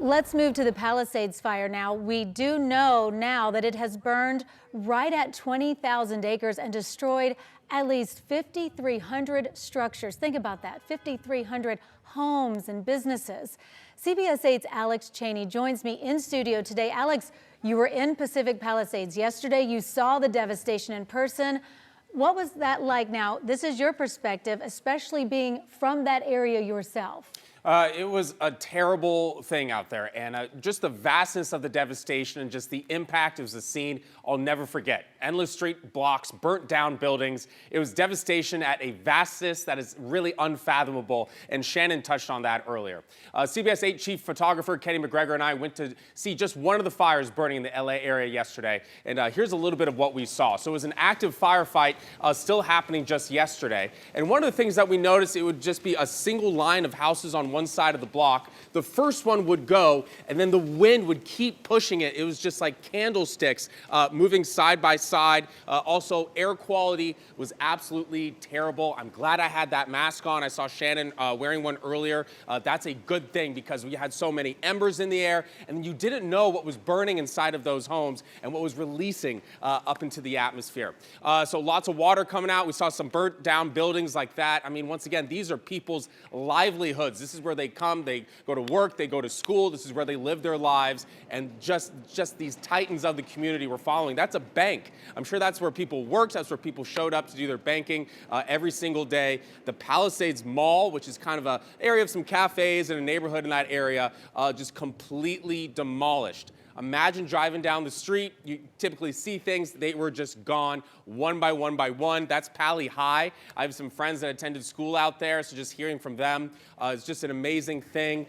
Let's move to the Palisades Fire now. We do know now that it has burned right at 20,000 acres and destroyed at least 5,300 structures. Think about that, 5,300 homes and businesses. CBS 8's Alex Cheney joins me in studio today. Alex, you were in Pacific Palisades yesterday. You saw the devastation in person. What was that like? Now, this is your perspective, especially being from that area yourself. It was a terrible thing out there, and just the vastness of the devastation and just the impact was a scene I'll never forget. Endless street blocks, burnt down buildings. It was devastation at a vastness that is really unfathomable, and Shannon touched on that earlier. CBS 8 chief photographer Kenny McGregor and I went to see just one of the fires burning in the LA area yesterday, and here's a little bit of what we saw. So it was an active firefight still happening just yesterday, and one of the things that we noticed, it would just be a single line of houses on one side of the block. The first one would go, and then the wind would keep pushing it. It was just like candlesticks moving side by side. Also, air quality was absolutely terrible. I'm glad I had that mask on. I saw Shannon wearing one earlier. That's a good thing because we had so many embers in the air, and you didn't know what was burning inside of those homes and what was releasing up into the atmosphere. So lots of water coming out. We saw some burnt down buildings like that. I mean, once again, these are people's livelihoods. This is where they come, they go to work, they go to school. This is where they live their lives, and just these titans of the community we're following. That's a bank. I'm sure that's where people worked. That's where people showed up to do their banking every single day. The Palisades Mall, which is kind of an area of some cafes and a neighborhood in that area, just completely demolished. Imagine driving down the street. You typically see things. They were just gone one by one by one. That's Pali High. I have some friends that attended school out there, so just hearing from them is just an amazing thing.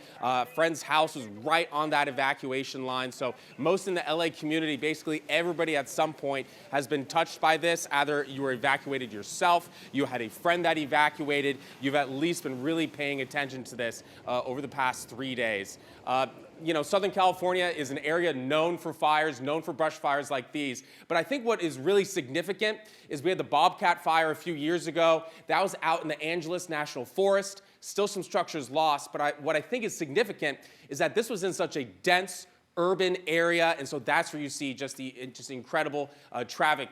Friend's house was right on that evacuation line. So most in the LA community, basically everybody at some point has been touched by this. Either you were evacuated yourself, you had a friend that evacuated, you've at least been really paying attention to this over the past 3 days. You know, Southern California is an area known for fires, known for brush fires like these. But I think what is really significant is we had the Bobcat fire a few years ago. That was out in the Angeles National Forest. Still some structures lost. But what I think is significant is that this was in such a dense urban area, and so that's where you see just the incredible tragic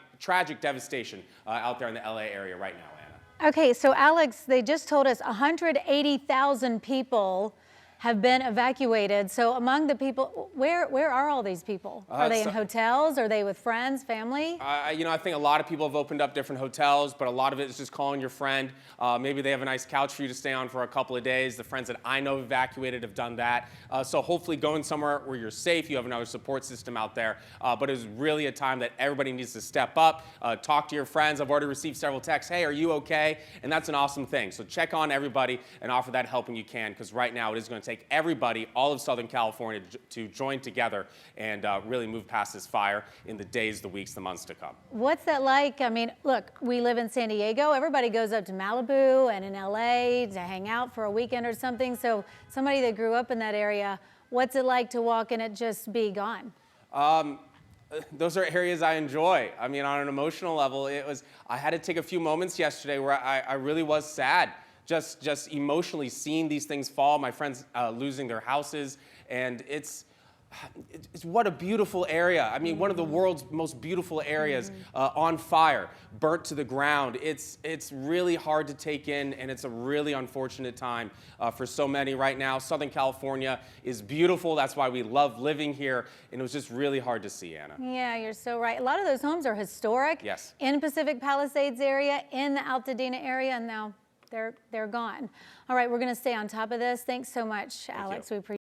devastation out there in the LA area right now, Anna. Okay, so Alex, they just told us 180,000 people have been evacuated. So among the people, where are all these people? Are they in hotels? Are they with friends, family? You know, I think a lot of people have opened up different hotels, but a lot of it is just calling your friend. Maybe they have a nice couch for you to stay on for a couple of days. The friends that I know evacuated have done that. So hopefully going somewhere where you're safe, you have another support system out there. But it's really a time that everybody needs to step up, talk to your friends. I've already received several texts, hey, are you okay? And that's an awesome thing. So check on everybody and offer that help when you can, because right now it is going to take everybody, all of Southern California, to join together and really move past this fire in the days, the weeks, the months to come. What's that like? I mean, look, we live in San Diego. Everybody goes up to Malibu and in LA to hang out for a weekend or something. So somebody that grew up in that area, what's it like to walk and it just be gone? Those are areas I enjoy. I mean, on an emotional level, I had to take a few moments yesterday where I really was sad. Just emotionally seeing these things fall, my friends losing their houses, and it's what a beautiful area. I mean, one of the world's most beautiful areas on fire, burnt to the ground. It's really hard to take in, and it's a really unfortunate time for so many right now. Southern California is beautiful. That's why we love living here, and it was just really hard to see, Anna. Yeah, you're so right. A lot of those homes are historic. Yes. In Pacific Palisades area, in the Altadena area, and now they're gone. All right, we're going to stay on top of this. Thanks so much, Alex. We appreciate it.